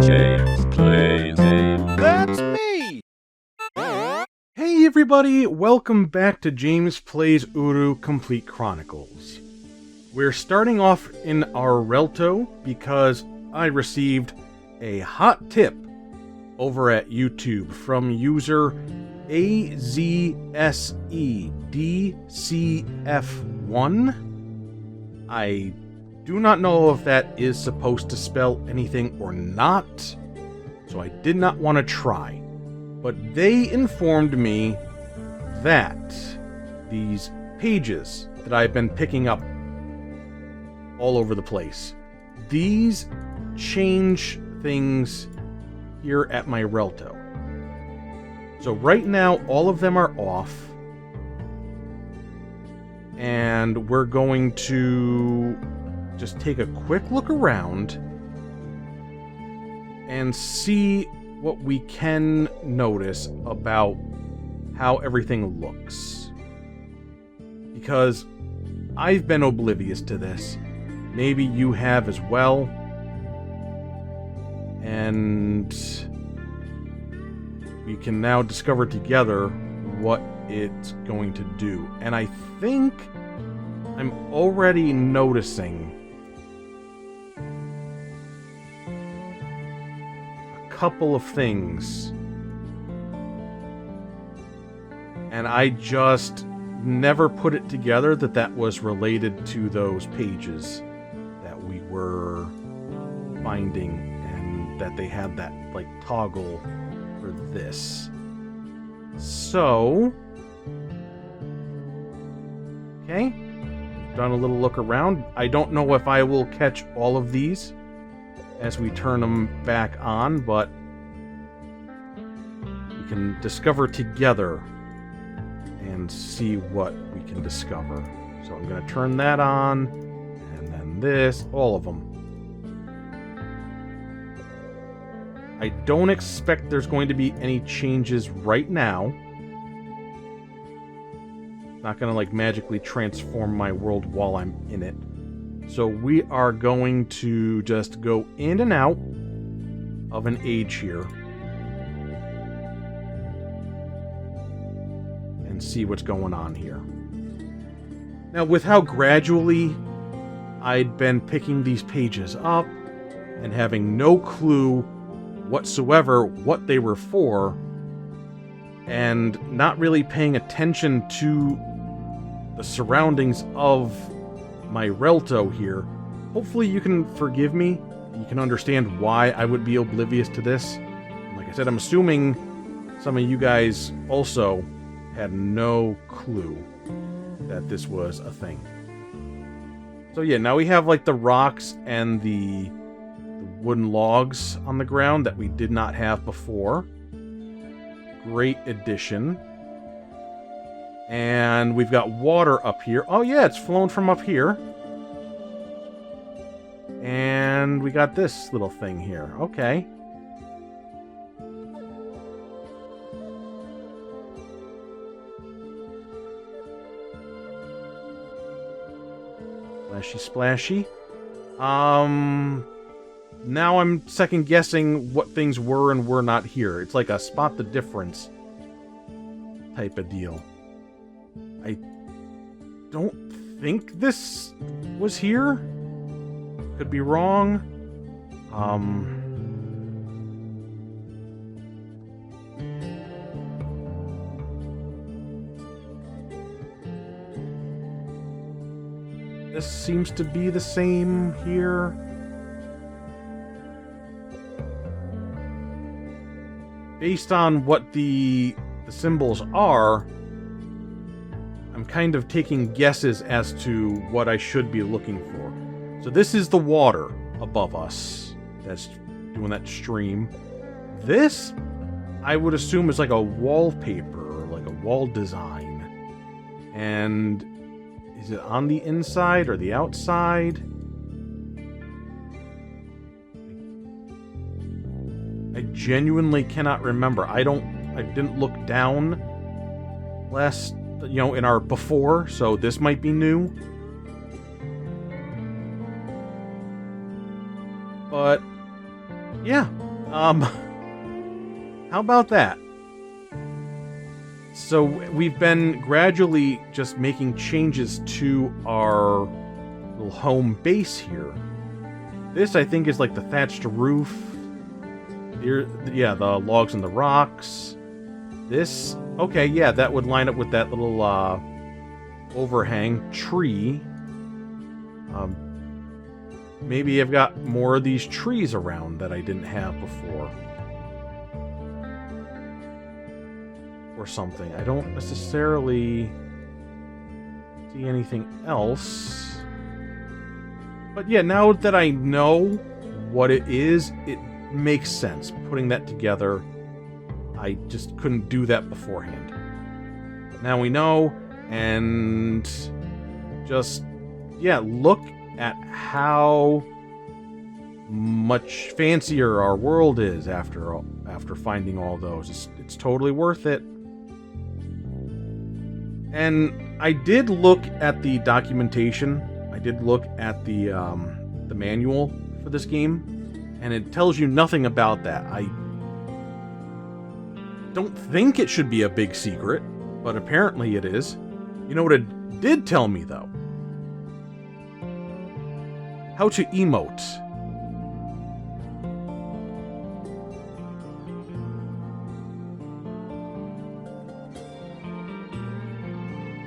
James Plays Game. That's me! Hey everybody, welcome back to James Plays Uru Complete Chronicles. We're starting off in our Relto because I received a hot tip over at YouTube from user AZSEDCF1. I do not know if that is supposed to spell anything or not, so I did not want to try. But they informed me that these pages that I've been picking up all over the place, these change things here at my Relto. So right now, all of them are off. And we're going to just take a quick look around and see what we can notice about how everything looks. Because I've been oblivious to this. Maybe you have as well. And we can now discover together what it's going to do. And I think I'm already noticing a couple of things. And I just never put it together that that was related to those pages that we were finding, and that they had that, like, toggle for this. So, okay, done a little look around. I don't know if I will catch all of these as we turn them back on, but we can discover together and see what we can discover. So I'm going to turn that on, and then this, all of them. I don't expect there's going to be any changes right now. Not going to, like, magically transform my world while I'm in it. So we are going to just go in and out of an age here and see what's going on here. Now, with how gradually I'd been picking these pages up and having no clue whatsoever what they were for, and not really paying attention to the surroundings of my Relto here, hopefully you can forgive me. You can understand why I would be oblivious to this. Like I said, I'm assuming some of you guys also had no clue that this was a thing. So yeah, now we have, like, the rocks and the wooden logs on the ground that we did not have before. Great addition. And we've got water up here. Oh yeah, it's flowing from up here. And we got this little thing here. Okay. Splashy, splashy. Now I'm second guessing what things were and were not here. It's like a spot the difference type of deal. I don't think this was here. Could be wrong. This seems to be the same here. Based on what the symbols are, I'm kind of taking guesses as to what I should be looking for. So this is the water above us that's doing that stream. This, I would assume, is like a wallpaper, or like a wall design. And is it on the inside or the outside? I genuinely cannot remember. I didn't look down last, in our before, so this might be new. But yeah, How about that? So we've been gradually just making changes to our little home base here. This, I think, is like the thatched roof. Here, yeah, the logs and the rocks. This, okay, yeah, that would line up with that little overhang tree. Maybe I've got more of these trees around that I didn't have before. Or something. I don't necessarily see anything else. But yeah, now that I know what it is, it makes sense. Putting that together, I just couldn't do that beforehand. Now we know, and just, yeah, look at how much fancier our world is after finding all those. It's totally worth it. And I did look at the documentation. I did look at the manual for this game, and it tells you nothing about that. I don't think it should be a big secret, but apparently it is. You know what it did tell me, though? How to emote.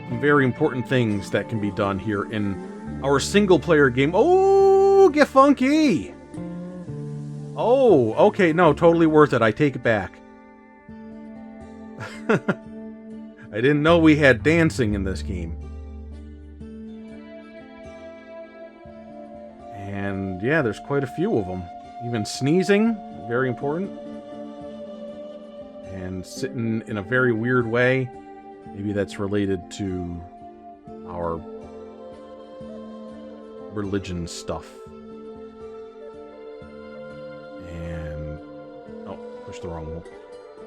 Some very important things that can be done here in our single-player game. Oh, get funky! Oh, okay, no, totally worth it. I take it back. I didn't know we had dancing in this game. And yeah, there's quite a few of them. Even sneezing, very important. And sitting in a very weird way. Maybe that's related to our religion stuff. And oh, pushed the wrong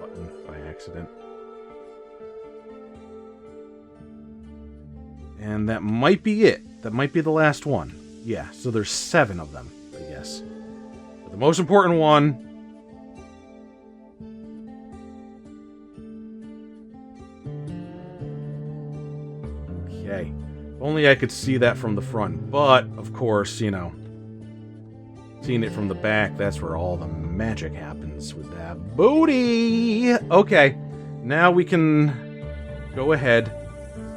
button by accident. And that might be it. That might be the last one. Yeah, so there's 7 of them, I guess. But the most important one... Okay. If only I could see that from the front. But, of course, you know... Seeing it from the back, that's where all the magic happens with that booty! Okay. Now we can go ahead,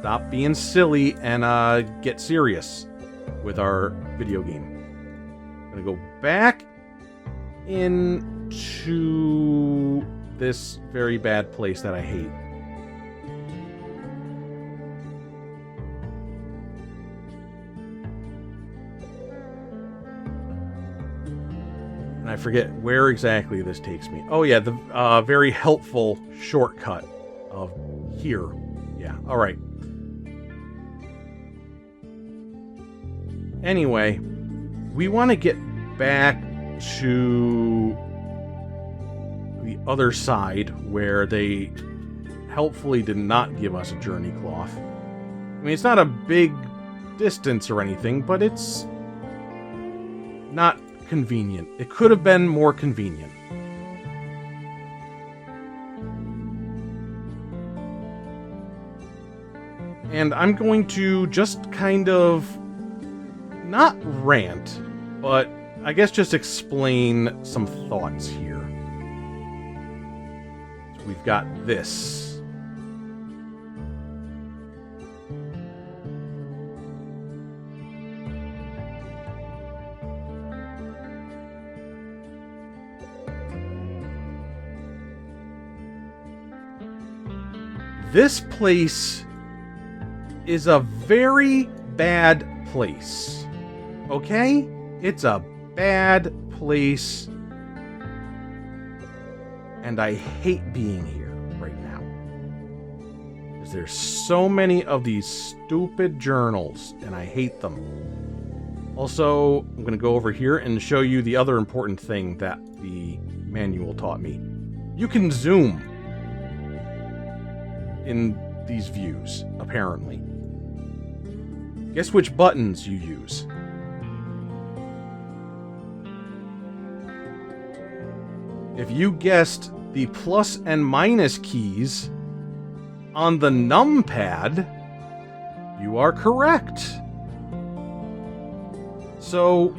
stop being silly, and get serious with our video game. I'm gonna go back into this very bad place that I hate. And I forget where exactly this takes me. Oh yeah, the very helpful shortcut of here. Yeah, alright. Anyway, we want to get back to the other side where they helpfully did not give us a journey cloth. I mean, it's not a big distance or anything, but it's not convenient. It could have been more convenient. And I'm going to just kind of not rant, but I guess just explain some thoughts here. So we've got this. This place is a very bad place. Okay? It's a bad place. And I hate being here right now. Because there's so many of these stupid journals, and I hate them. Also, I'm going to go over here and show you the other important thing that the manual taught me. You can zoom in these views, apparently. Guess which buttons you use. If you guessed the plus and minus keys on the numpad, you are correct. So,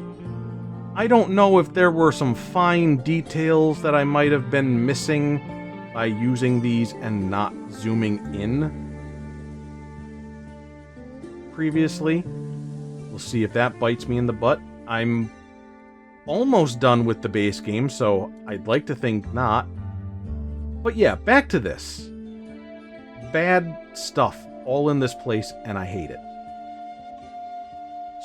I don't know if there were some fine details that I might have been missing by using these and not zooming in previously. We'll see if that bites me in the butt. I'm almost done with the base game, so I'd like to think not. But yeah, back to this. Bad stuff all in this place, and I hate it.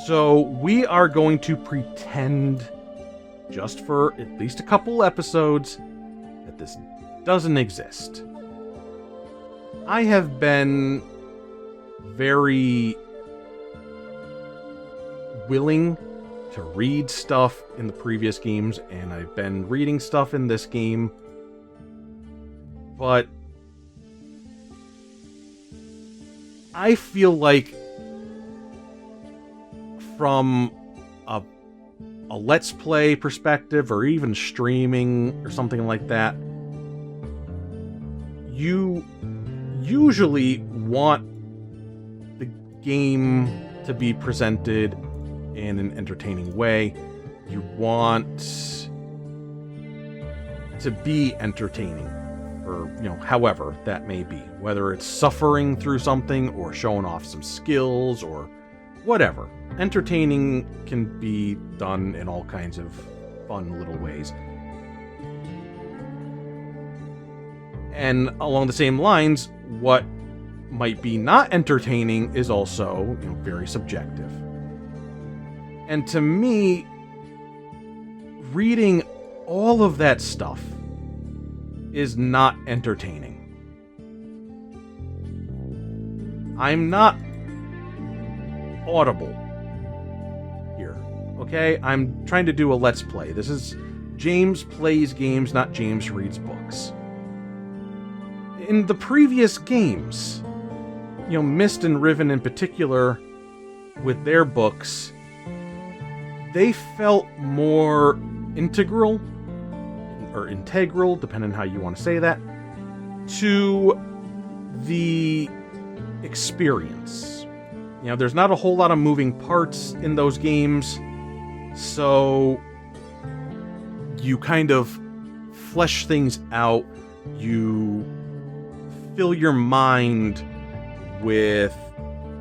So we are going to pretend, just for at least a couple episodes, that this doesn't exist. I have been very willing to read stuff in the previous games, and I've been reading stuff in this game, but I feel like from a Let's Play perspective, or even streaming or something like that, you usually want the game to be presented in an entertaining way. You want to be entertaining, or, however that may be. Whether it's suffering through something, or showing off some skills, or whatever. Entertaining can be done in all kinds of fun little ways. And along the same lines, what might be not entertaining is also, very subjective. And to me, reading all of that stuff is not entertaining. I'm not audible here, okay? I'm trying to do a Let's Play. This is James plays games, not James reads books. In the previous games, Myst and Riven in particular, with their books, they felt more integral, depending on how you want to say that, to the experience. There's not a whole lot of moving parts in those games, so you kind of flesh things out, you fill your mind with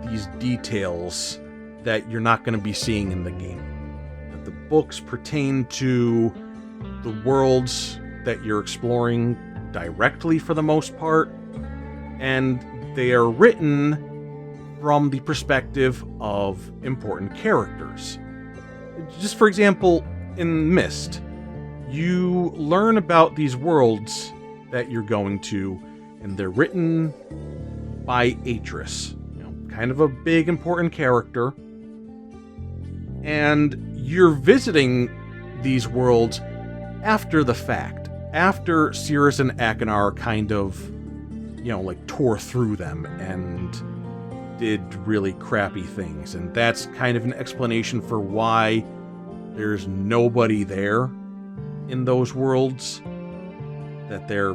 these details that you're not going to be seeing in the game. The books pertain to the worlds that you're exploring directly for the most part, and they are written from the perspective of important characters. Just for example, in Myst, you learn about these worlds that you're going to, and they're written by Atris, kind of a big important character, and you're visiting these worlds after the fact, after Cirrus and Akinar kind of, tore through them and did really crappy things. And that's kind of an explanation for why there's nobody there in those worlds, that they're,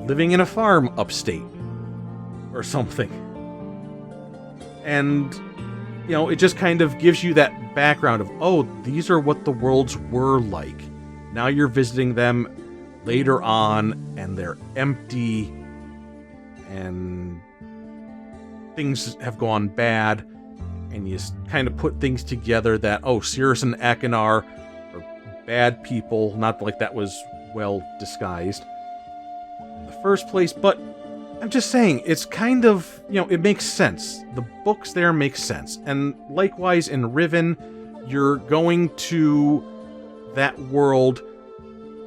living in a farm upstate or something. And, it just kind of gives you that background of, oh, these are what the worlds were like. Now you're visiting them later on, and they're empty, and things have gone bad, and you kind of put things together that, oh, Cirrus and Akinar are bad people, not like that was well disguised in the first place, but I'm just saying, it's kind of, it makes sense. The books there make sense. And likewise in Riven, you're going to that world,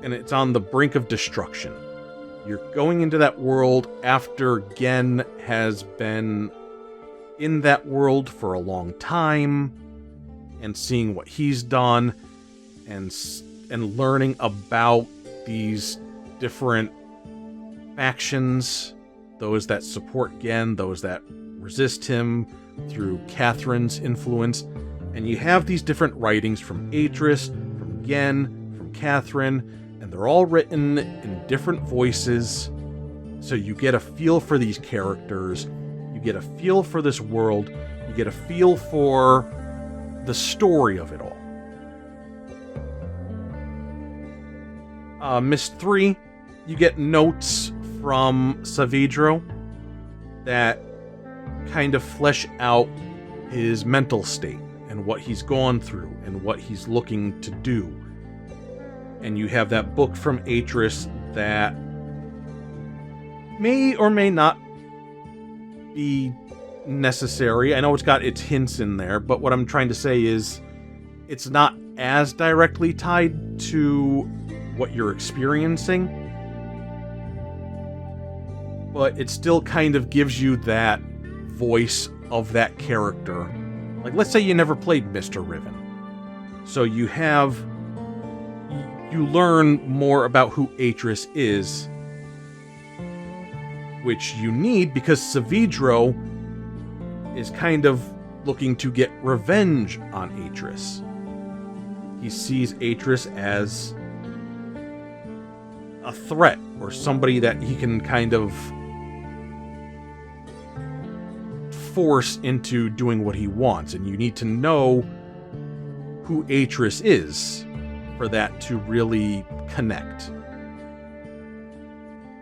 and it's on the brink of destruction. You're going into that world after Gen has been in that world for a long time, and seeing what he's done, and learning about these different factions, those that support Gen, those that resist him, through Catherine's influence. And you have these different writings from Atris, from again from Catherine, and they're all written in different voices, so you get a feel for these characters, you get a feel for this world, you get a feel for the story of it all. Mist 3, you get notes from Saavedro that kind of flesh out his mental state and what he's gone through and what he's looking to do. And you have that book from Atris that may or may not be necessary. I know it's got its hints in there, but what I'm trying to say is it's not as directly tied to what you're experiencing, but it still kind of gives you that voice of that character. Like, let's say you never played Mr. Riven, so you learn more about who Atris is, which you need because Saavedro is kind of looking to get revenge on Atris. He sees Atris as a threat, or somebody that he can kind of force into doing what he wants, and you need to know who Atris is for that to really connect.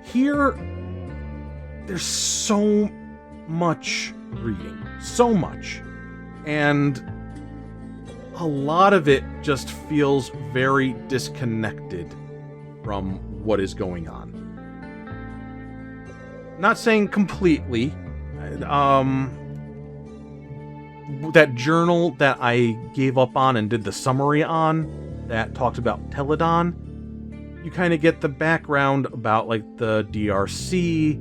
Here, there's so much reading, so much, and a lot of it just feels very disconnected from what is going on. Not saying completely. That journal that I gave up on and did the summary on, that talks about Teledon, you kind of get the background about like the DRC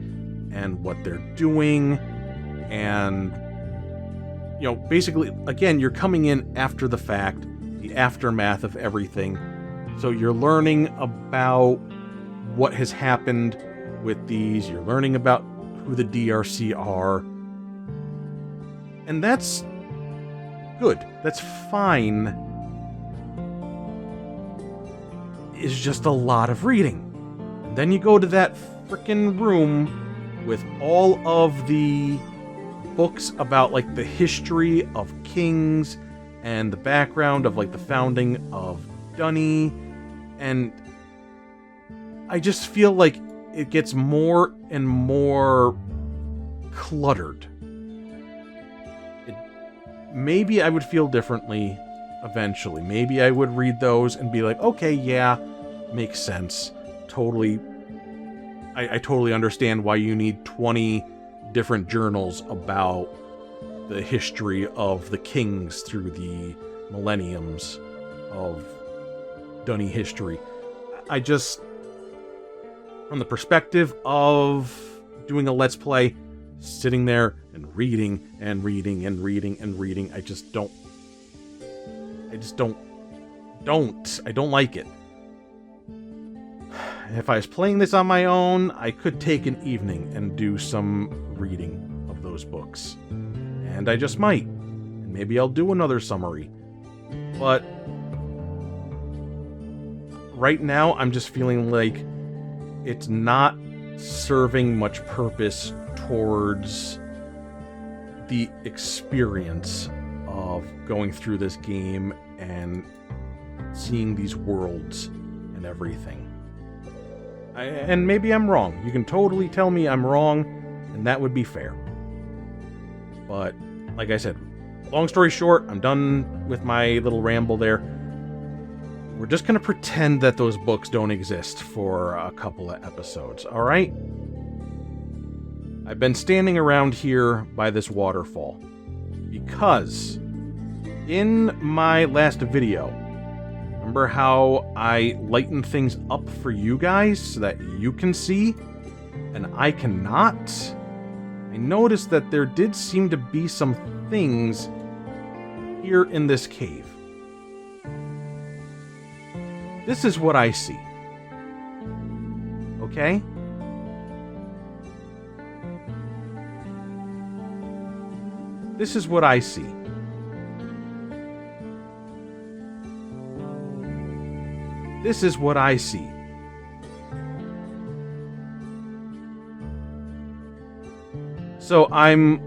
and what they're doing, and you know, basically, again, you're coming in after the fact, the aftermath of everything, so you're learning about what has happened with these, you're learning about who the DRC are, and that's good, that's fine. It's just a lot of reading. And then you go to that frickin' room with all of the books about like the history of kings and the background of like the founding of Dunny, and I just feel like it gets more and more cluttered. Maybe I would feel differently eventually. Maybe I would read those and be like, okay, yeah, makes sense. Totally. I totally understand why you need 20 different journals about the history of the kings through the millenniums of Dunny history. I just, from the perspective of doing a Let's Play, sitting there and reading and reading and reading and reading, I don't like it. If I was playing this on my own, I could take an evening and do some reading of those books. And I just might. And maybe I'll do another summary. But right now, I'm just feeling like it's not serving much purpose towards the experience of going through this game and seeing these worlds and everything. And maybe I'm wrong. You can totally tell me I'm wrong, and that would be fair. But, like I said, long story short, I'm done with my little ramble there. We're just going to pretend that those books don't exist for a couple of episodes, alright? I've been standing around here by this waterfall because in my last video, remember how I lightened things up for you guys so that you can see and I cannot? I noticed that there did seem to be some things here in this cave. This is what I see. Okay? This is what I see. This is what I see. So I'm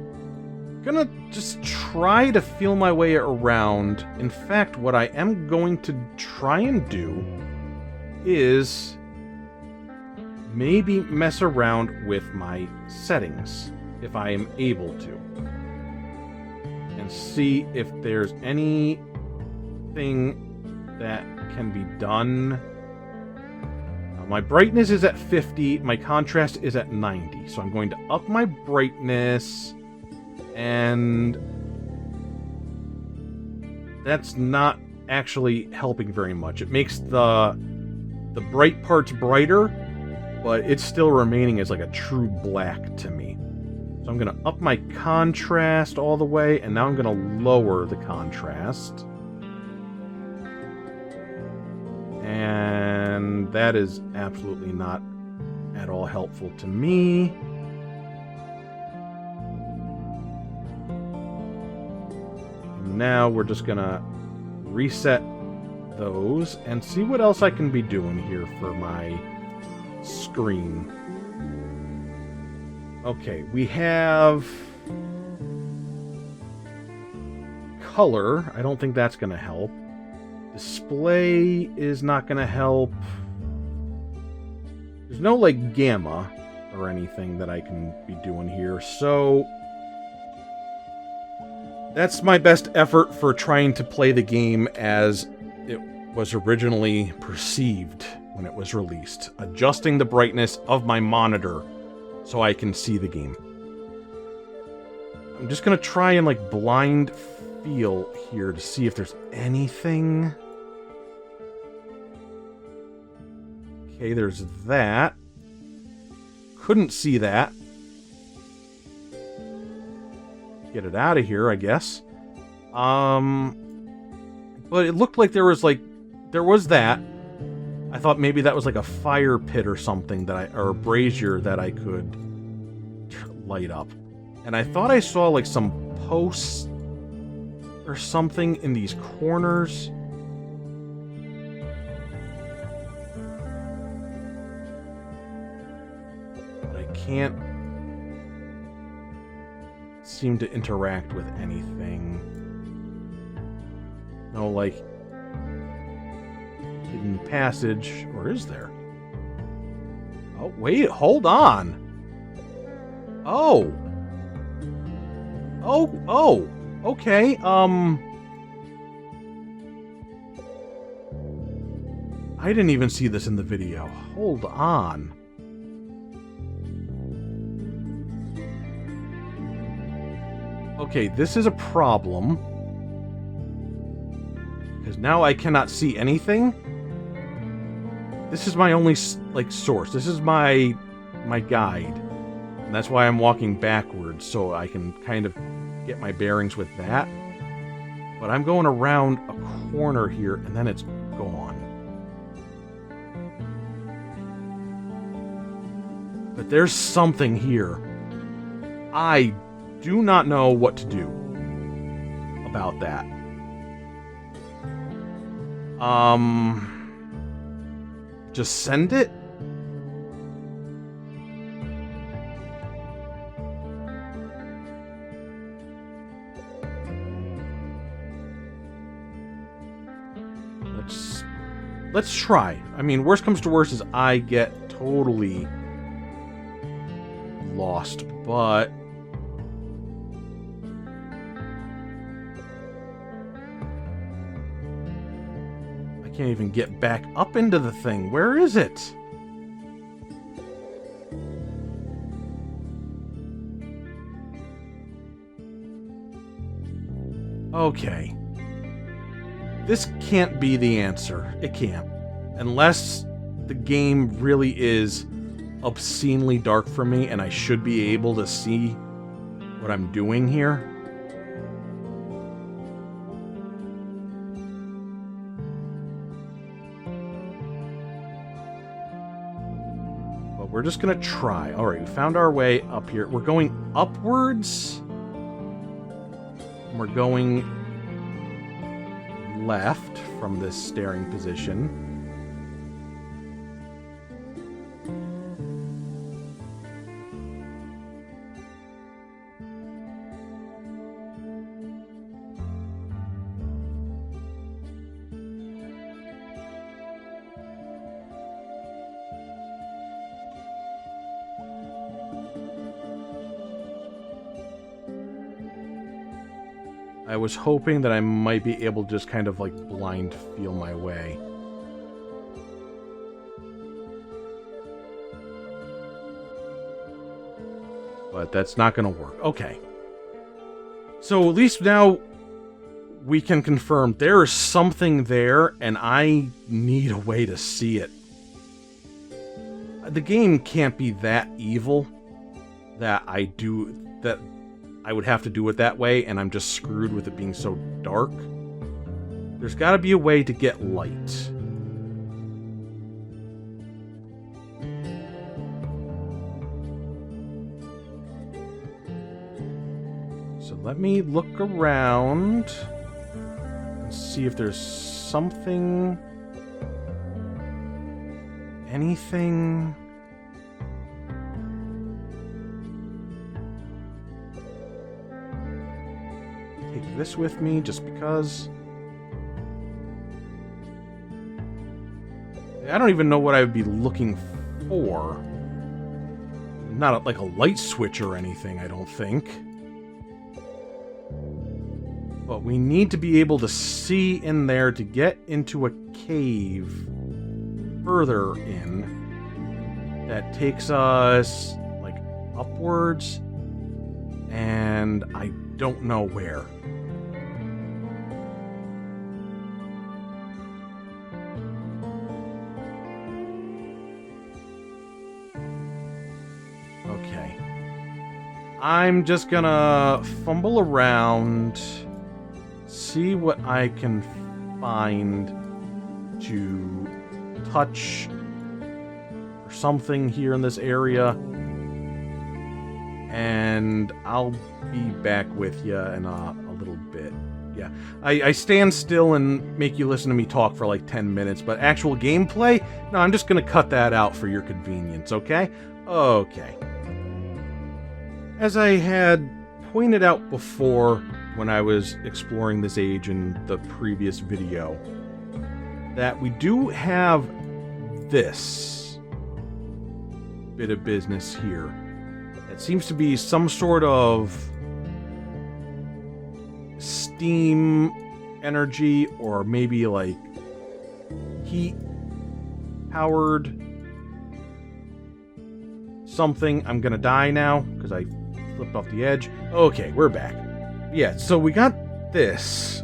gonna just try to feel my way around. In fact, what I am going to try and do is maybe mess around with my settings, if I am able to, and see if there's anything that can be done. My brightness is at 50, my contrast is at 90, so I'm going to up my brightness, and that's not actually helping very much. It makes the bright parts brighter, but it's still remaining as like a true black to me. So I'm going to up my contrast all the way, and now I'm going to lower the contrast. And that is absolutely not at all helpful to me. Now we're just going to reset those and see what else I can be doing here for my screen. Okay, we have color. I don't think that's going to help. Display is not going to help. There's no, like, gamma or anything that I can be doing here, so that's my best effort for trying to play the game as it was originally perceived when it was released. Adjusting the brightness of my monitor so I can see the game. I'm just going to try and, like, blind feel here to see if there's anything. Okay, there's that. Couldn't see that. Get it out of here, I guess. But it looked like there was that. I thought maybe that was like a fire pit or something or a brazier that I could light up. And I thought I saw like some posts or something in these corners. But I can't seem to interact with anything. No, like, hidden passage, or is there? Oh, wait, hold on. Oh, okay, I didn't even see this in the video. Hold on. Okay, this is a problem. Because now I cannot see anything. This is my only, like, source. This is my guide. And that's why I'm walking backwards, so I can kind of get my bearings with that. But I'm going around a corner here, and then it's gone. But there's something here. I do not know what to do about that. Just send it? Let's try. I mean, worst comes to worst is I get totally lost, but I can't even get back up into the thing. Where is it? Okay. This can't be the answer. It can't. Unless the game really is obscenely dark for me and I should be able to see what I'm doing here. But we're just gonna try. Alright, we found our way up here. We're going upwards. We're going left from this staring position. I was hoping that I might be able to just kind of like blind feel my way. But that's not going to work. Okay. So at least now we can confirm there is something there, and I need a way to see it. The game can't be that evil that I would have to do it that way, and I'm just screwed with it being so dark. There's got to be a way to get light. So let me look around and see if there's something, anything. Take this with me just because. I don't even know what I would be looking for. Not like a light switch or anything, I don't think. But we need to be able to see in there to get into a cave further in that takes us like upwards, and I don't know where. Okay. I'm just gonna fumble around, see what I can find to touch or something here in this area, and I'll be back with you in a little bit. Yeah, I stand still and make you listen to me talk for like 10 minutes, but actual gameplay? No, I'm just gonna cut that out for your convenience, okay? Okay. As I had pointed out before when I was exploring this age in the previous video, that we do have this bit of business here. It seems to be some sort of steam energy, or maybe like heat powered something. I'm gonna die now because I flipped off the edge. Okay, we're back. Yeah, so we got this,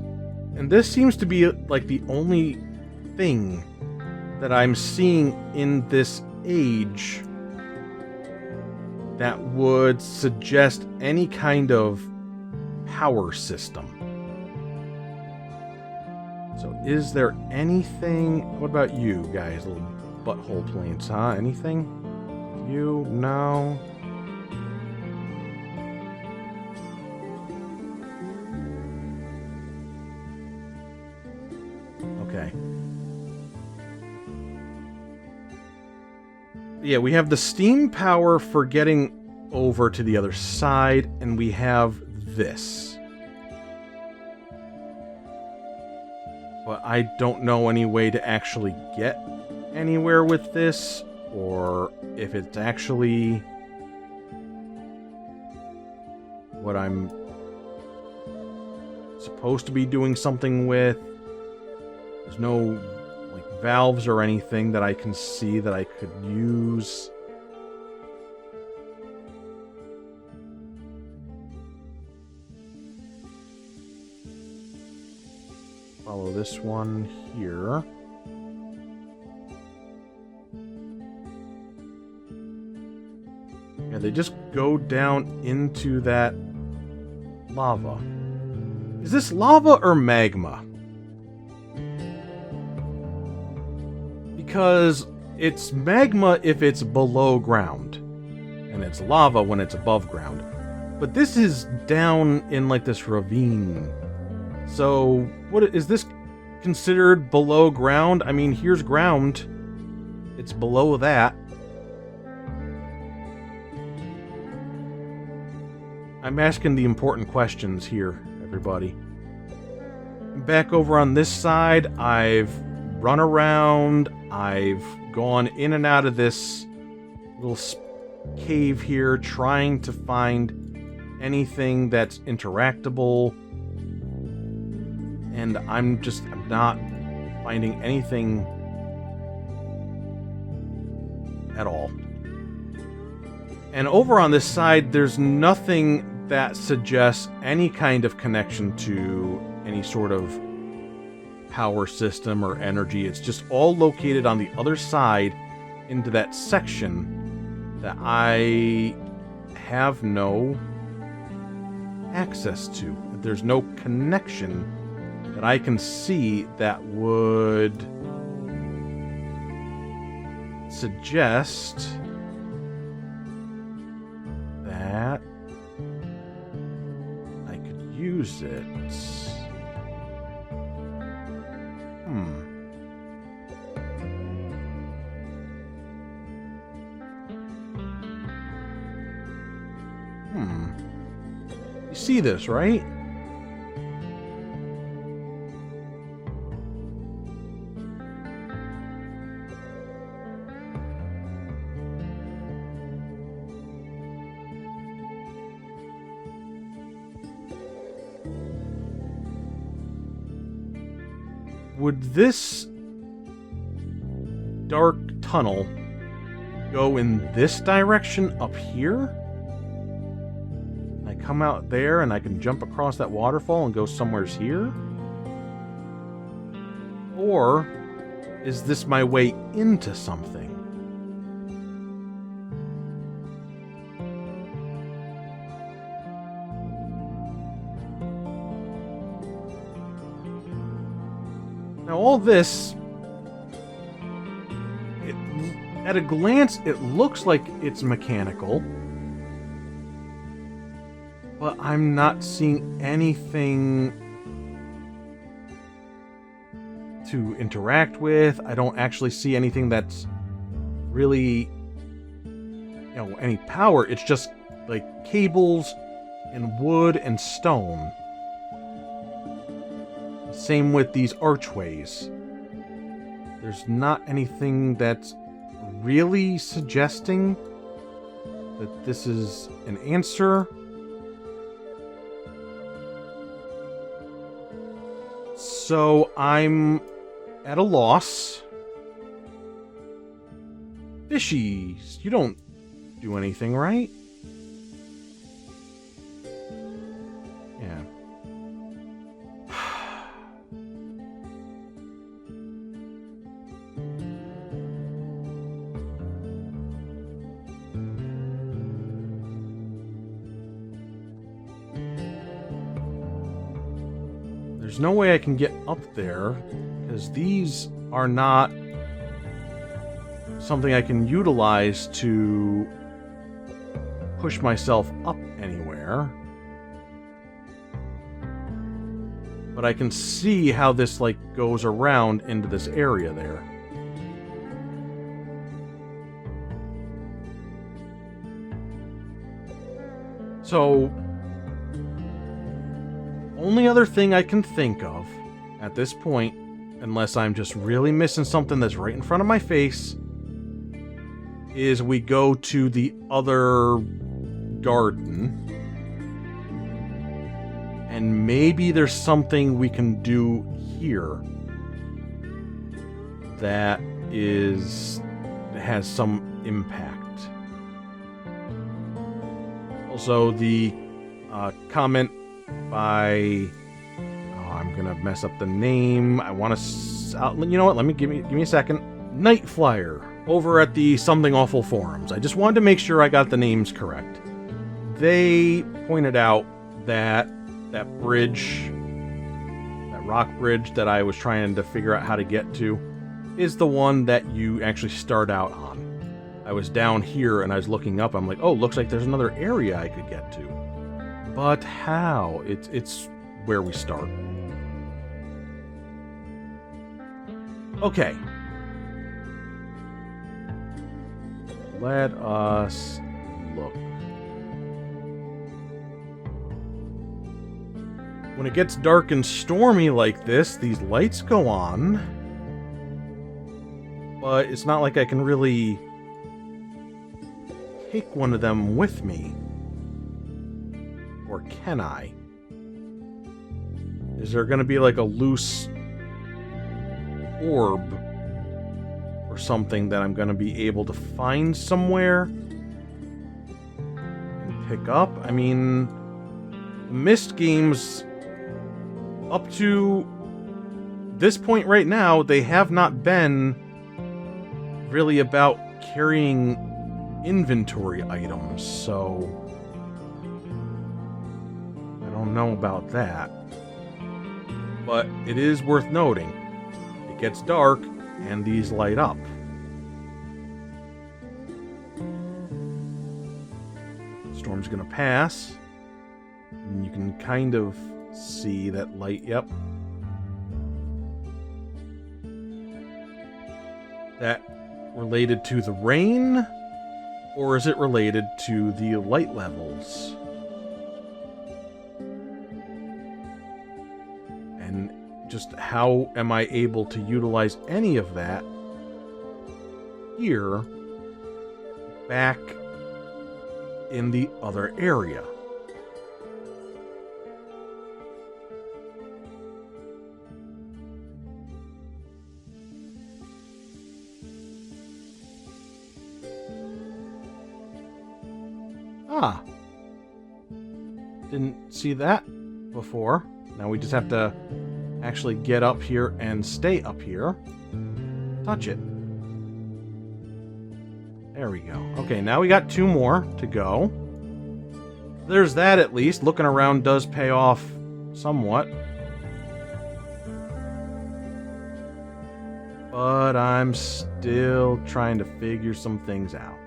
and this seems to be like the only thing that I'm seeing in this age that would suggest any kind of power system. So is there anything? What about you guys, little butthole planes, huh? Anything? You? No. Okay. Yeah, we have the steam power for getting over to the other side, and we have this. But I don't know any way to actually get anywhere with this, or if it's actually what I'm supposed to be doing something with. There's no like valves or anything that I can see that I could use. Follow this one here. Yeah, they just go down into that lava. Is this lava or magma? Because it's magma if it's below ground, and it's lava when it's above ground. But this is down in like this ravine. So, what is this considered below ground? I mean, here's ground. It's below that. I'm asking the important questions here, everybody. Back over on this side, I've run around. I've gone in and out of this little cave here, trying to find anything that's interactable. And I'm not finding anything at all. And over on this side, there's nothing that suggests any kind of connection to any sort of power system or energy. It's just all located on the other side into that section that I have no access to. There's no connection that I can see that would suggest that I could use it. You see this, right? Would this dark tunnel go in this direction up here? I come out there and I can jump across that waterfall and go somewheres here? Or is this my way into something? Now all this, at a glance, it looks like it's mechanical, but I'm not seeing anything to interact with. I don't actually see anything that's really, any power. It's just like cables and wood and stone. Same with these archways. There's not anything that's really suggesting that this is an answer. So I'm at a loss. Fishies, you don't do anything, right? Yeah. There's no way I can get up there, because these are not something I can utilize to push myself up anywhere. But I can see how this, goes around into this area there. So, only other thing I can think of at this point, unless I'm just really missing something that's right in front of my face, is we go to the other garden. And maybe there's something we can do here that has some impact. Also, the comment by, I'm gonna mess up the name. I want to, you know what? Give me a second. Night Flyer over at the Something Awful forums. I just wanted to make sure I got the names correct. They pointed out that bridge, that rock bridge that I was trying to figure out how to get to, is the one that you actually start out on. I was down here and I was looking up. I'm like, oh, looks like there's another area I could get to. But how? It's where we start. Okay. Let us look. When it gets dark and stormy like this, these lights go on. But it's not like I can really take one of them with me. Or can I? Is there going to be like a loose orb or something that I'm going to be able to find somewhere and pick up? I mean, the Myst games, up to this point right now, they have not been really about carrying inventory items, so I don't know about that. But it is worth noting, it gets dark and these light up. Storm's gonna pass, and you can kind of see that light. Yep. That related to the rain, or is it related to the light levels? And just how am I able to utilize any of that here back in the other area? Ah. Didn't see that before. Now we just have to actually get up here and stay up here. Touch it. There we go. Okay, now we got 2 more to go. There's that at least. Looking around does pay off somewhat. But I'm still trying to figure some things out.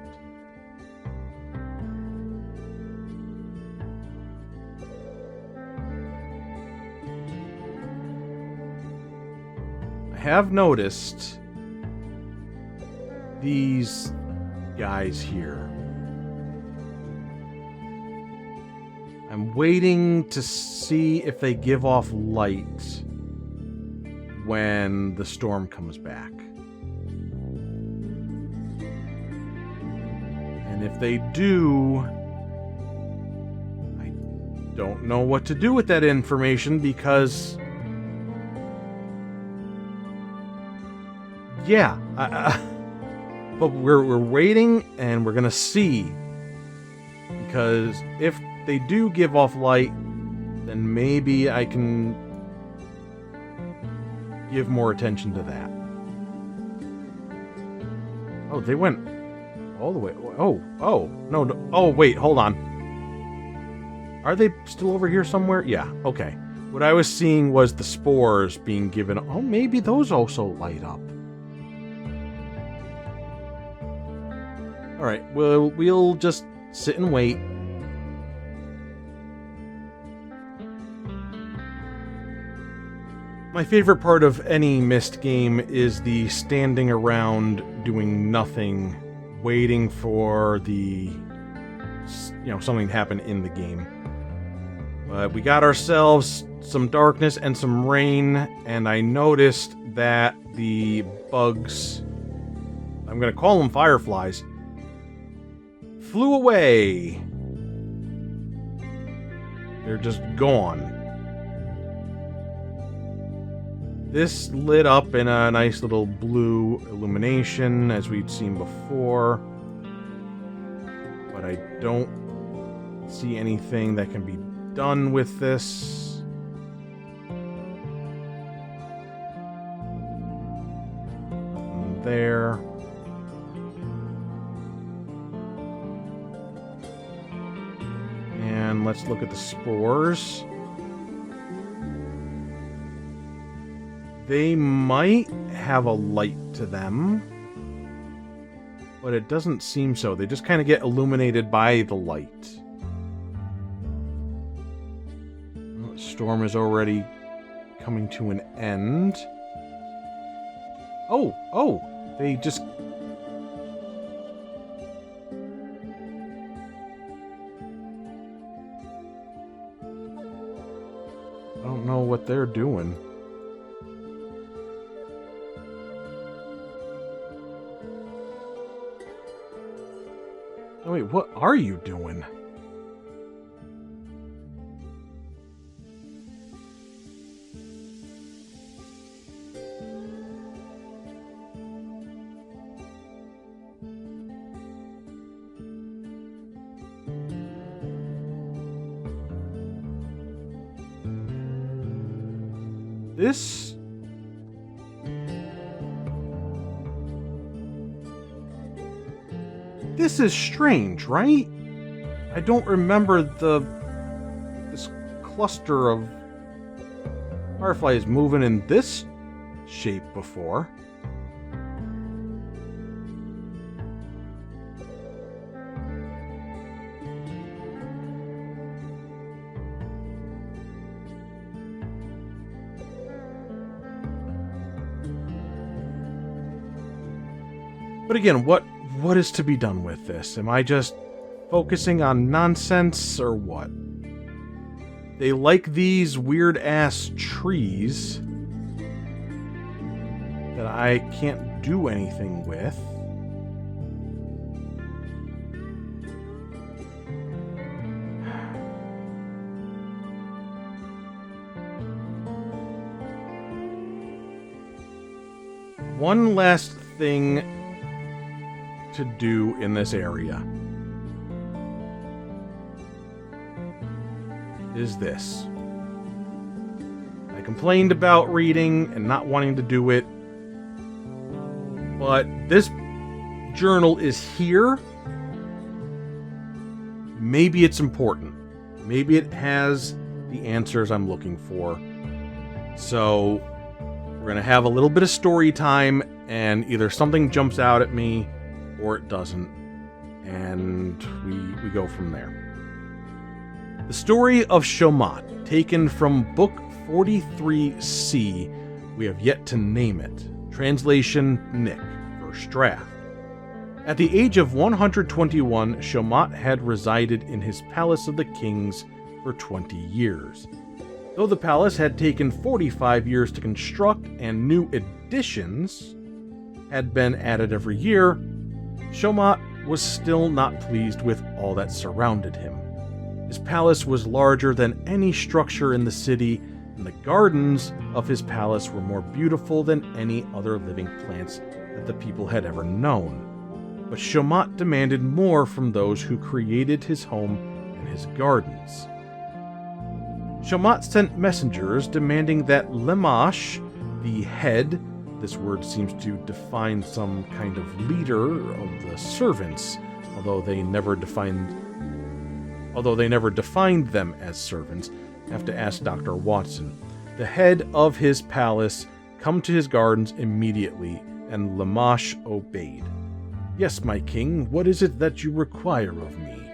I have noticed these guys here. I'm waiting to see if they give off light when the storm comes back. And if they do, I don't know what to do with that information because yeah, but we're waiting and we're gonna see, because if they do give off light, then maybe I can give more attention to that. Oh, they went all the way. Oh, no, oh, wait, hold on. Are they still over here somewhere? Yeah, okay. What I was seeing was the spores being given. Oh, maybe those also light up. Alright, well, we'll just sit and wait. My favorite part of any Myst game is the standing around doing nothing, waiting for the, something to happen in the game. But we got ourselves some darkness and some rain, and I noticed that the bugs, I'm going to call them fireflies, flew away. They're just gone. This lit up in a nice little blue illumination, as we'd seen before. But I don't see anything that can be done with this. Nothing there. And let's look at the spores. They might have a light to them, but it doesn't seem so. They just kind of get illuminated by the light. Well, the storm is already coming to an end. Oh, they just... I don't know what they're doing. Oh, wait, what are you doing? This... This is strange, right? I don't remember this cluster of fireflies moving in this shape before. But again, what is to be done with this? Am I just focusing on nonsense or what? They like these weird-ass trees that I can't do anything with. One last thing to do in this area is this. I complained about reading and not wanting to do it, but this journal is here. Maybe it's important. Maybe it has the answers I'm looking for. So we're going to have a little bit of story time, and either something jumps out at me or it doesn't, and we go from there. The story of Shomat, taken from Book 43C, we have yet to name it. Translation, Nick, first draft. At the age of 121, Shomat had resided in his Palace of the Kings for 20 years. Though the palace had taken 45 years to construct and new additions had been added every year, Shomat was still not pleased with all that surrounded him. His palace was larger than any structure in the city, and the gardens of his palace were more beautiful than any other living plants that the people had ever known. But Shomat demanded more from those who created his home and his gardens. Shomat sent messengers demanding that Lemash, the head, this word seems to define some kind of leader of the servants, although they never defined them as servants. Have to ask Dr. Watson. The head of his palace come to his gardens immediately, and Lemash obeyed. Yes, my king, what is it that you require of me?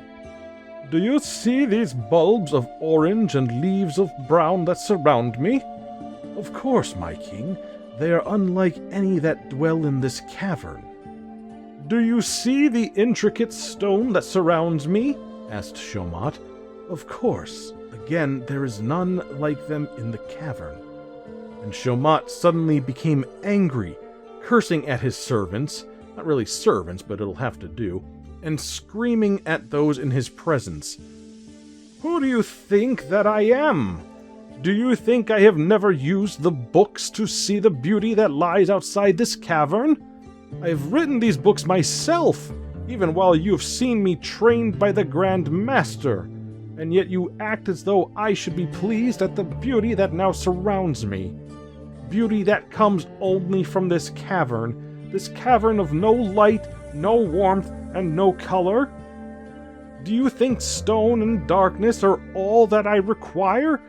Do you see these bulbs of orange and leaves of brown that surround me? Of course, my king. They are unlike any that dwell in this cavern. Do you see the intricate stone that surrounds me? Asked Shomat. Of course. Again, there is none like them in the cavern. And Shomat suddenly became angry, cursing at his servants, not really servants, but it'll have to do, and screaming at those in his presence. Who do you think that I am? Do you think I have never used the books to see the beauty that lies outside this cavern? I have written these books myself, even while you have seen me trained by the Grand Master, and yet you act as though I should be pleased at the beauty that now surrounds me. Beauty that comes only from this cavern of no light, no warmth, and no color. Do you think stone and darkness are all that I require?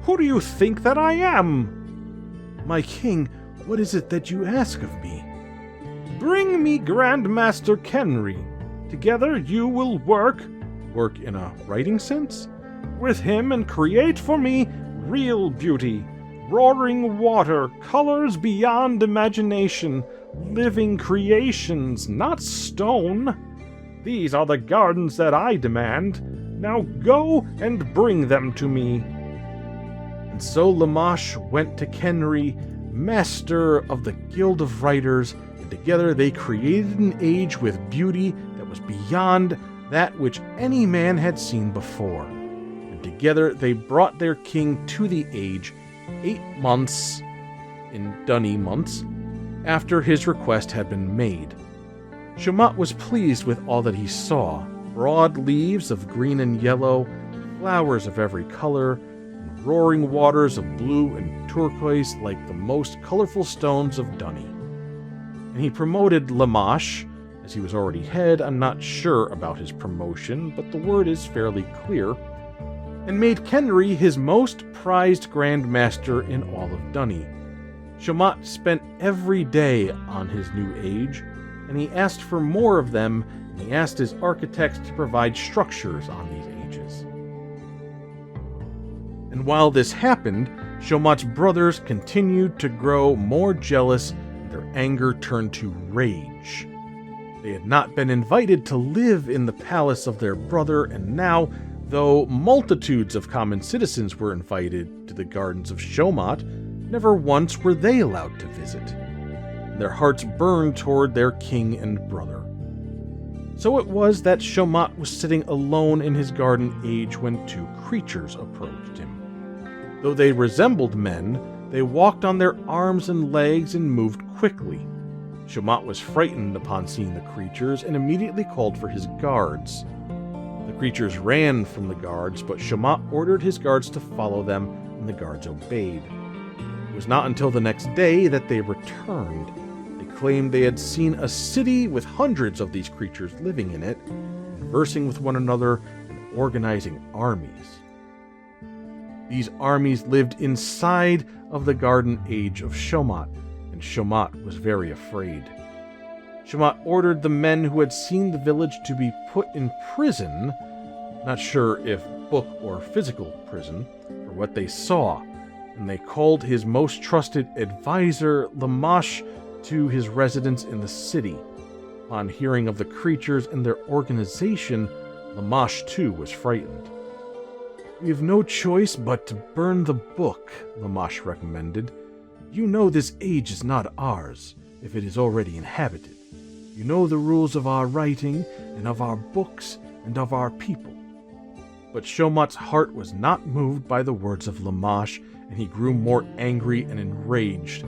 Who do you think that I am? My king, what is it that you ask of me? Bring me Grand Master Kenry. Together you will work in a writing sense, with him and create for me real beauty, roaring water, colors beyond imagination, living creations, not stone. These are the gardens that I demand. Now go and bring them to me. And so Lemash went to Kenry, master of the Guild of Writers, and together they created an age with beauty that was beyond that which any man had seen before. And together they brought their king to the age 8 months, in Dunny months, after his request had been made. Shomat was pleased with all that he saw. Broad leaves of green and yellow, flowers of every color, and roaring waters of blue and turquoise like the most colorful stones of Dunny. And he promoted Lamash, as he was already head. I'm not sure about his promotion, but the word is fairly clear, and made Kenry his most prized Grand Master in all of Dunny. Shomat spent every day on his new age, and he asked for more of them, and he asked his architects to provide structures on these ages. And while this happened, Shomat's brothers continued to grow more jealous, and their anger turned to rage. They had not been invited to live in the palace of their brother, and now, though multitudes of common citizens were invited to the gardens of Shomat, never once were they allowed to visit. And their hearts burned toward their king and brother. So it was that Shomat was sitting alone in his garden age when two creatures approached him. Though they resembled men, they walked on their arms and legs and moved quickly. Shomat was frightened upon seeing the creatures and immediately called for his guards. The creatures ran from the guards, but Shomat ordered his guards to follow them, and the guards obeyed. It was not until the next day that they returned. They claimed they had seen a city with hundreds of these creatures living in it, conversing with one another and organizing armies. These armies lived inside of the garden age of Shomat, and Shomat was very afraid. Shomat ordered the men who had seen the village to be put in prison, not sure if book or physical prison, for what they saw, and they called his most trusted advisor, Lamash, to his residence in the city. Upon hearing of the creatures and their organization, Lamash too was frightened. "We have no choice but to burn the book," Lamash recommended. "You know this age is not ours, if it is already inhabited. You know the rules of our writing, and of our books, and of our people." But Shomat's heart was not moved by the words of Lamash, and he grew more angry and enraged.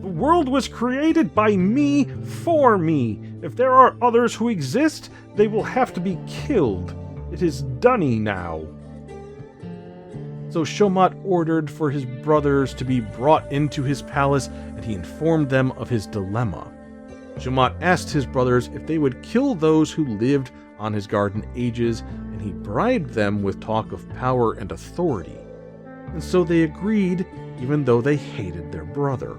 "The world was created by me, for me. If there are others who exist, they will have to be killed. It is Dunny now." So Shomat ordered for his brothers to be brought into his palace, and he informed them of his dilemma. Shomat asked his brothers if they would kill those who lived on his garden ages, and he bribed them with talk of power and authority. And so they agreed, even though they hated their brother.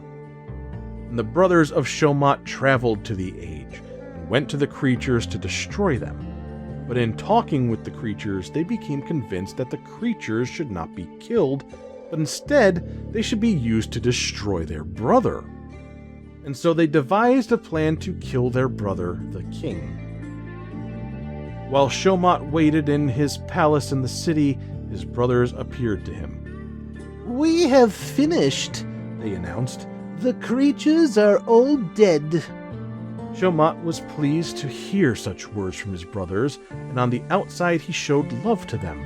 And the brothers of Shomat traveled to the age, and went to the creatures to destroy them. But in talking with the creatures, they became convinced that the creatures should not be killed, but instead they should be used to destroy their brother. And so they devised a plan to kill their brother, the king. While Shomat waited in his palace in the city, his brothers appeared to him. "We have finished," they announced. "The creatures are all dead." Shomat was pleased to hear such words from his brothers, and on the outside he showed love to them.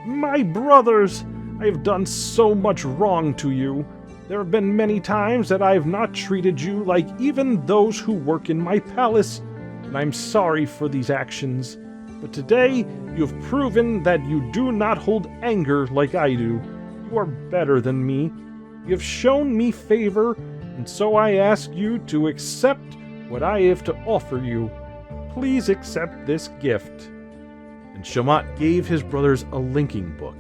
"My brothers, I have done so much wrong to you. There have been many times that I have not treated you like even those who work in my palace, and I'm sorry for these actions. But today you have proven that you do not hold anger like I do. You are better than me. You have shown me favor, and so I ask you to accept what I have to offer you. Please accept this gift." And Shomat gave his brothers a linking book.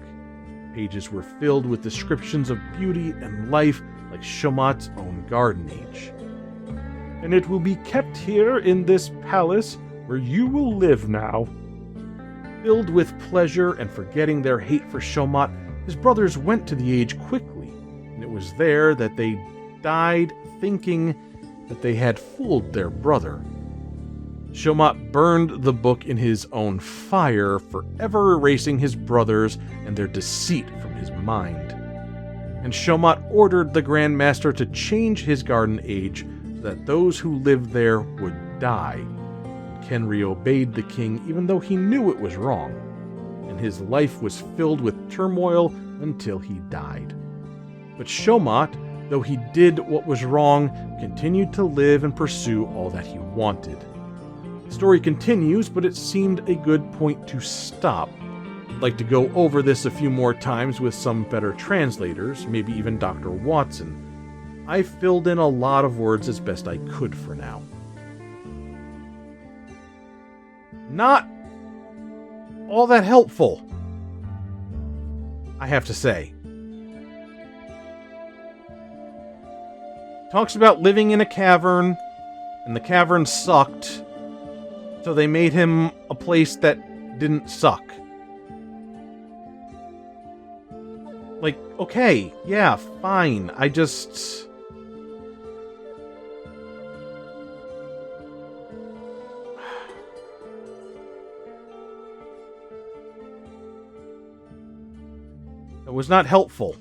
Pages were filled with descriptions of beauty and life like Shomat's own garden age. "And it will be kept here in this palace where you will live now." Filled with pleasure and forgetting their hate for Shomat, his brothers went to the age quickly, and it was there that they died thinking that they had fooled their brother. Shomat burned the book in his own fire, forever erasing his brothers and their deceit from his mind. And Shomat ordered the Grand Master to change his garden age so that those who lived there would die. And Kenry obeyed the king even though he knew it was wrong, and his life was filled with turmoil until he died. But Shomat, though he did what was wrong, continued to live and pursue all that he wanted. The story continues, but it seemed a good point to stop. I'd like to go over this a few more times with some better translators, maybe even Dr. Watson. I filled in a lot of words as best I could for now. Not all that helpful, I have to say. Talks about living in a cavern, and the cavern sucked, so they made him a place that didn't suck. Like, okay, yeah, fine. That was not helpful.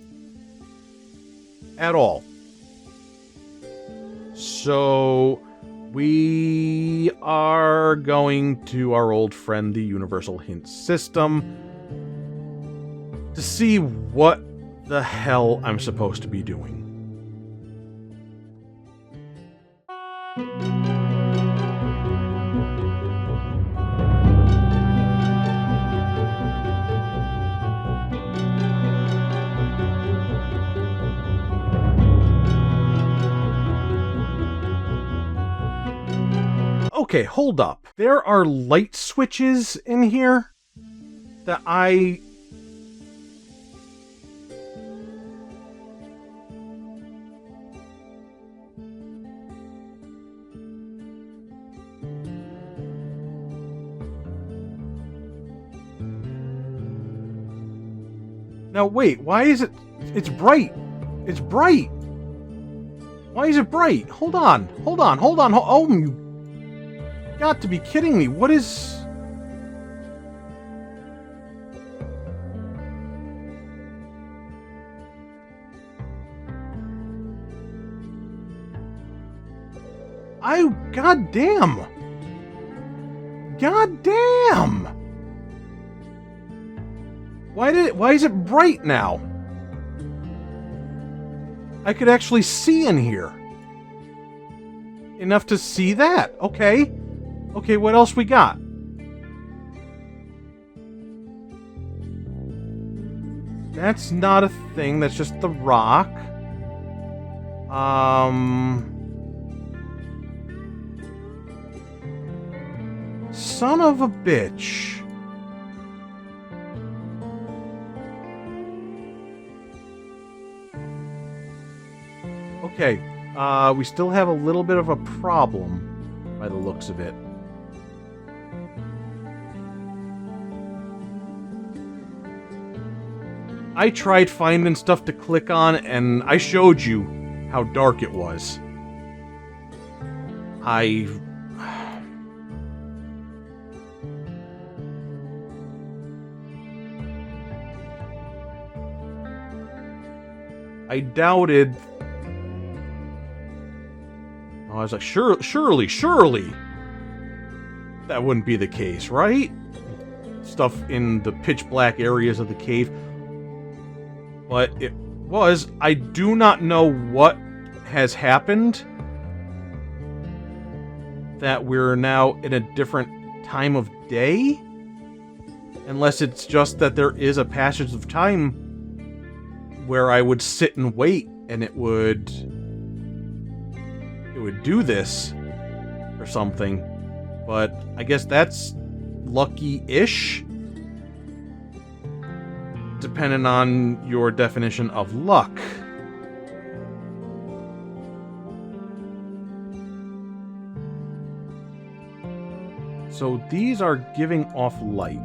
At all. So, we are going to our old friend, the Universal Hint System, to see what the hell I'm supposed to be doing. Okay, hold up. There are light switches in here that I... Now wait, why is it... It's bright. It's bright. Why is it bright? Hold on. Oh, you got to be kidding me. What is... Goddamn! Why is it bright now? I could actually see in here. Enough to see that. Okay. Okay, what else we got? That's not a thing, that's just the rock. Son of a bitch. Okay, we still have a little bit of a problem by the looks of it. I tried finding stuff to click on, and I showed you how dark it was. I doubted... I was like, surely, that wouldn't be the case, right? Stuff in the pitch black areas of the cave. But it was. I do not know what has happened that we're now in a different time of day. Unless it's just that there is a passage of time where I would sit and wait and it would do this or something. But I guess that's lucky-ish, depending on your definition of luck. So these are giving off light.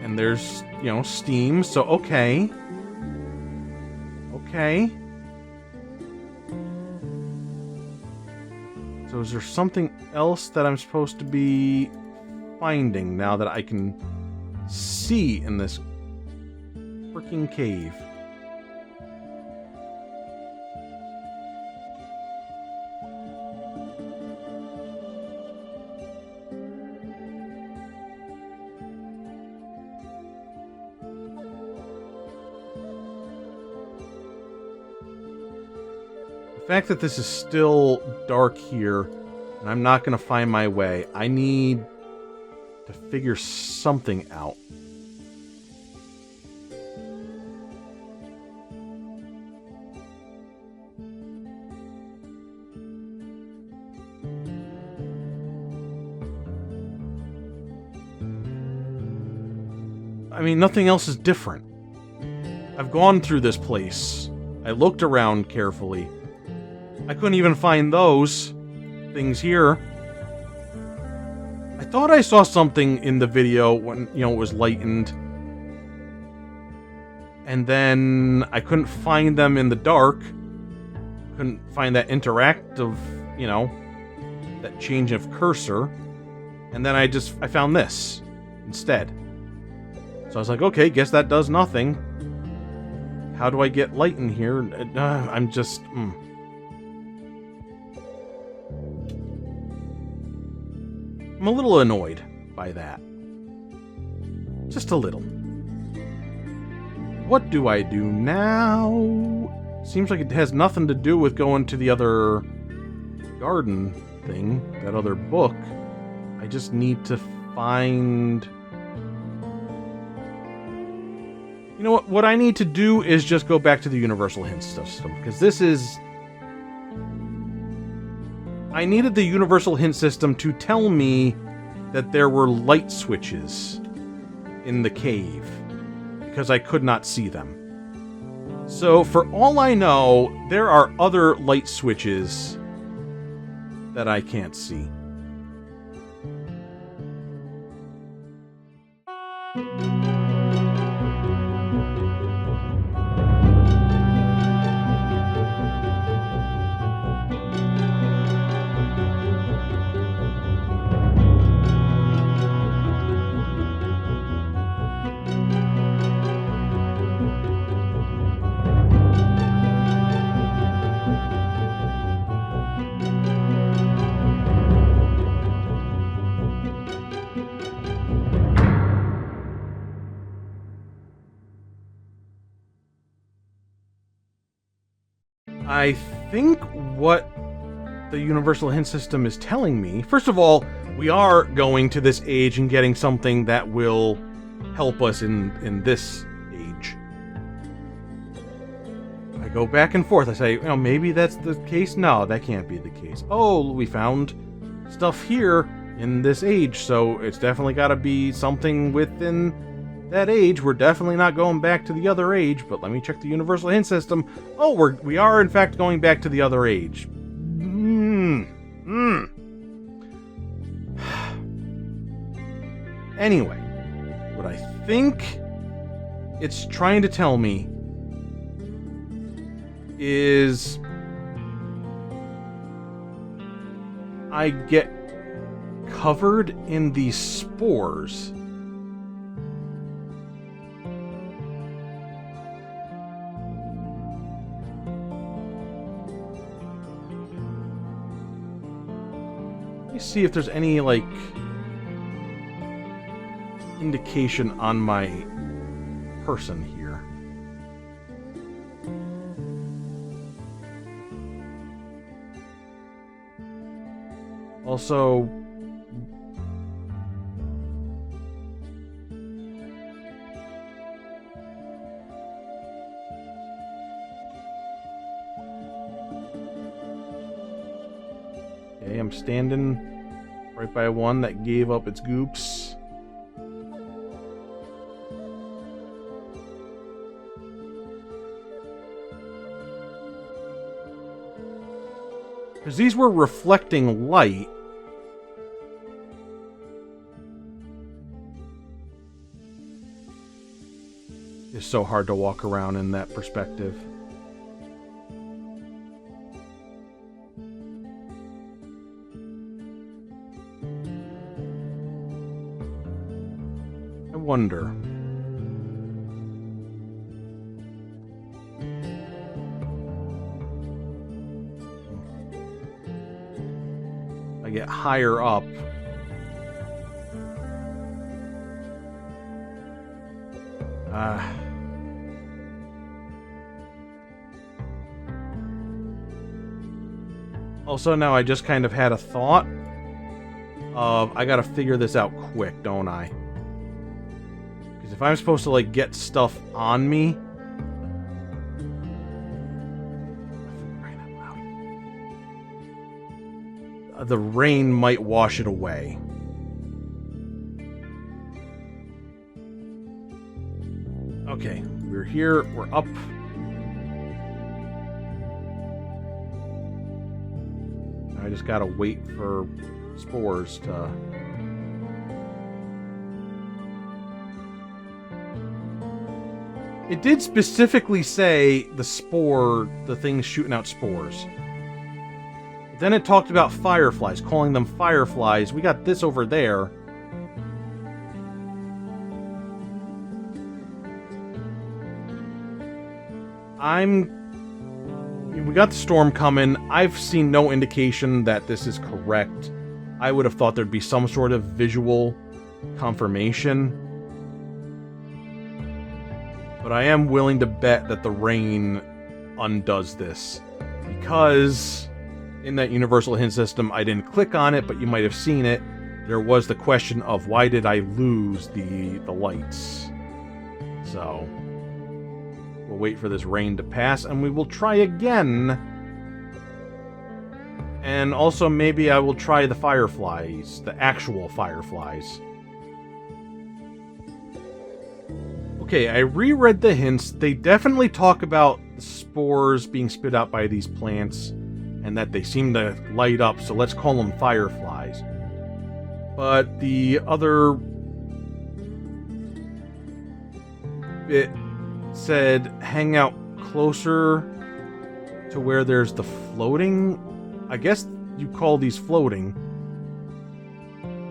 And there's, steam, so okay. Okay. So is there something else that I'm supposed to be finding now that I can see in this freaking cave? fact that this is still dark here, and I'm not going to find my way, I need to figure something out. I mean, nothing else is different. I've gone through this place. I looked around carefully. I couldn't even find those things here. I thought I saw something in the video when, it was lightened. And then I couldn't find them in the dark. Couldn't find that interactive, that change of cursor. And then I found this instead. So I was like, okay, guess that does nothing. How do I get light in here? I'm just... I'm a little annoyed by that. Just a little. What do I do now? Seems like it has nothing to do with going to the other garden thing, that other book. I just need to find... You know what? What I need to do is just go back to the universal hint system, because this is... I needed the universal hint system to tell me that there were light switches in the cave, because I could not see them. So, for all I know, there are other light switches that I can't see. I think what the universal hint system is telling me... First of all, we are going to this age and getting something that will help us in this age. I go back and forth. I say, maybe that's the case. No, that can't be the case. Oh, we found stuff here in this age, so it's definitely got to be something within that age. We're definitely not going back to the other age, but let me check the universal hint system. Oh, we are in fact going back to the other age. Anyway, what I think it's trying to tell me is I get covered in these spores. Let me see if there's any, indication on my person here. Also, okay, I'm standing right by one that gave up its goops. Because these were reflecting light. It's so hard to walk around in that perspective. I wonder. I get higher up. Also, now I just kind of had a thought of, I gotta figure this out quick, don't I? Because if I'm supposed to, like, get stuff on me... the rain might wash it away. Okay, we're here, we're up. I just gotta wait for spores to... It did specifically say the thing's shooting out spores. Then it talked about fireflies, calling them fireflies. We got this over there. We got the storm coming. I've seen no indication that this is correct. I would have thought there'd be some sort of visual confirmation. But I am willing to bet that the rain undoes this. Because in that universal hint system, I didn't click on it, but you might have seen it. There was the question of why did I lose the lights? So... we'll wait for this rain to pass, and we will try again. And also, maybe I will try the fireflies. The actual fireflies. Okay, I reread the hints. They definitely talk about the spores being spit out by these plants, and that they seem to light up, so let's call them fireflies. But the other bit said hang out closer to where there's the floating. I guess you call these floating.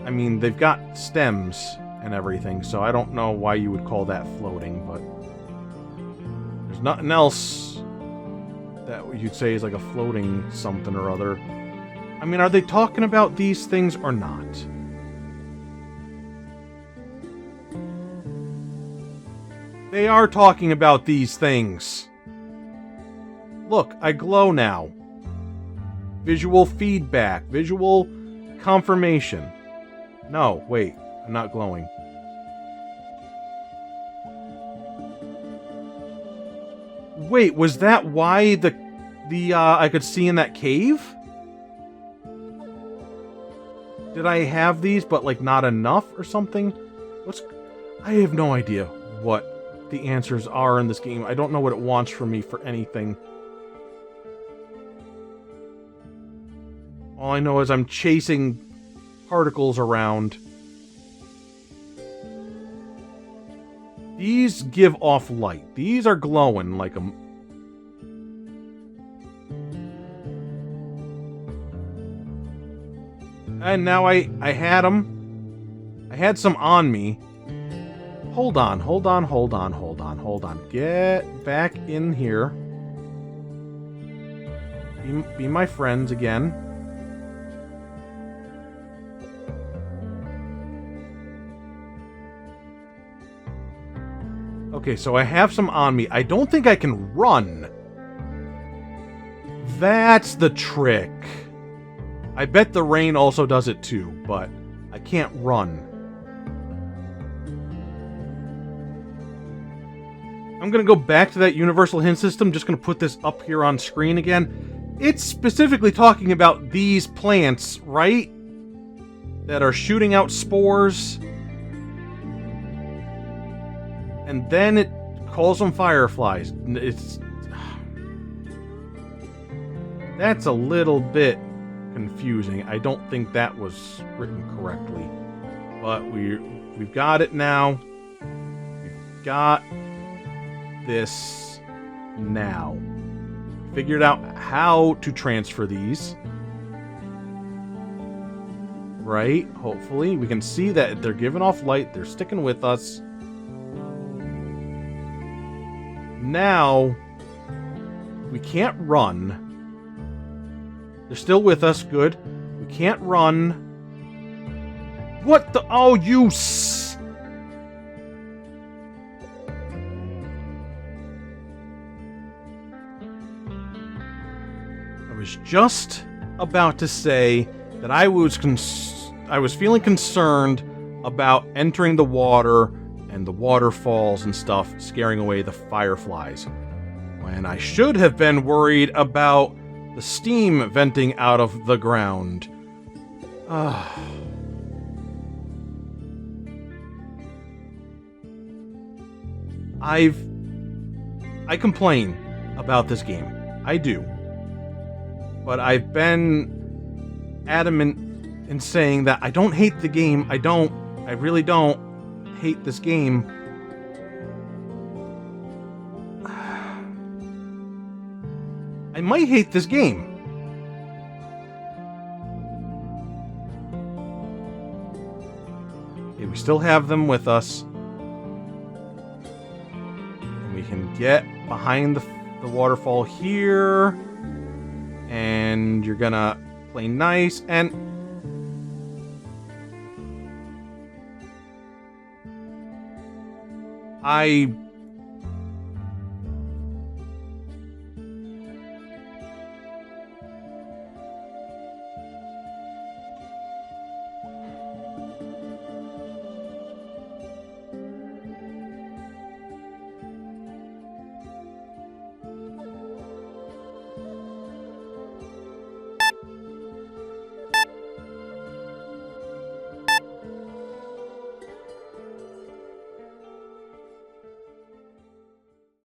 I mean, they've got stems and everything, so I don't know why you would call that floating, but there's nothing else that you'd say is like a floating something or other. I mean, are they talking about these things or not? They are talking about these things. Look, I glow now. Visual feedback. Visual confirmation. No, wait. I'm not glowing. Wait, was that why the I could see in that cave? Did I have these, but like not enough or something? I have no idea what the answers are in this game. I don't know what it wants from me for anything. All I know is I'm chasing particles around. These give off light. These are glowing like a... And now I had them. I had some on me. Hold on. Get back in here. Be my friends again. Okay, so I have some on me. I don't think I can run. That's the trick. I bet the rain also does it too, but I can't run. I'm going to go back to that universal hint system. Just going to put this up here on screen again. It's specifically talking about these plants, right? That are shooting out spores. And then it calls them fireflies. That's a little bit confusing. I don't think that was written correctly. But we've got it now. We've got this now. Figured out how to transfer these. Right? Hopefully. We can see that they're giving off light. They're sticking with us. Now, we can't run. They're still with us. Good. We can't run. What the? Oh, you I was just about to say that I was feeling concerned about entering the water and the waterfalls and stuff scaring away the fireflies, when I should have been worried about the steam venting out of the ground. I complain about this game. I do. But I've been adamant in saying that I don't hate the game. I really don't hate this game. I might hate this game. Okay, we still have them with us. And we can get behind the waterfall here. And you're gonna play nice and... I